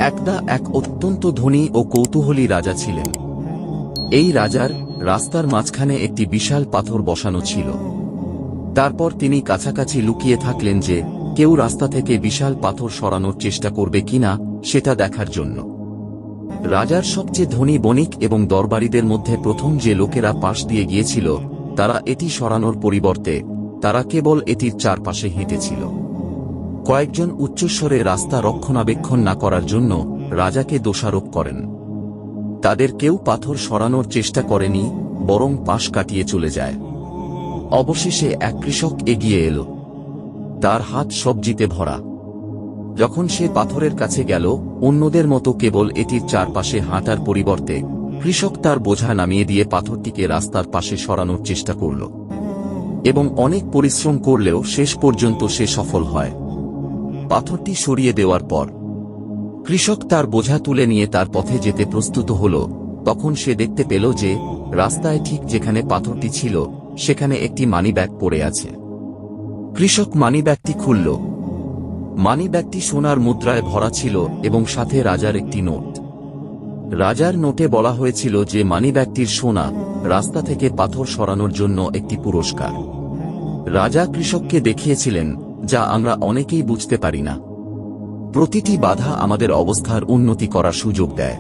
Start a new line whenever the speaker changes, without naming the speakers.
একদা এক অত্যন্ত ধনী ও কৌতূহলী রাজা ছিলেন। এই রাজার রাস্তার মাঝখানে একটি বিশাল পাথর বসানো ছিল। তারপর তিনি কাছাকাছি লুকিয়ে থাকলেন যে কেউ রাস্তা থেকে বিশাল পাথর সরানোর চেষ্টা করবে কিনা সেটা দেখার জন্য। রাজার সবচেয়ে ধনী বণিক এবং দরবারীদের মধ্যে প্রথম যে লোকেরা পাশ দিয়ে গিয়েছিল তারা এটি সরানোর পরিবর্তে তারা কেবল এটির চারপাশে হেঁটেছিল। কয়েকজন উচ্চস্বরে রাস্তা রক্ষণাবেক্ষণ না করার জন্য রাজাকে দোষারোপ করেন। তাদের কেউ পাথর সরানোর চেষ্টা করেনি, বরং পাশ কাটিয়ে চলে যায়। অবশেষে এক কৃষক এগিয়ে এলো। তার হাত সবজিতে ভরা। যখন সে পাথরের কাছে গেল, অন্যদের মতো কেবল এটির চারপাশে হাঁটার পরিবর্তে কৃষক তার বোঝা নামিয়ে দিয়ে পাথরটিকে রাস্তার পাশে সরানোর চেষ্টা করল এবং অনেক পরিশ্রম করলেও শেষ পর্যন্ত সে সফল হয়। পাথরটি সরিয়ে দেওয়ার পর কৃষক তার বোঝা তুলে নিয়ে তার পথে যেতে প্রস্তুত হল। তখন সে দেখতে পেল যে রাস্তায় ঠিক যেখানে পাথরটি ছিল সেখানে একটি মানিব্যাগ পড়ে আছে। কৃষক মানিব্যাগটি খুলল। মানিব্যাগটি সোনার মুদ্রায় ভরা ছিল এবং সাথে রাজার একটি নোট। রাজার নোটে বলা হয়েছিল যে মানিব্যাগটির সোনা রাস্তা থেকে পাথর সরানোর জন্য একটি পুরস্কার। রাজা কৃষককে দেখিয়েছিলেন যা আমরা অনেকেই বুঝতে পারি না। প্রতিটি বাধা আমাদের অবস্থার উন্নতি করার সুযোগ দেয়।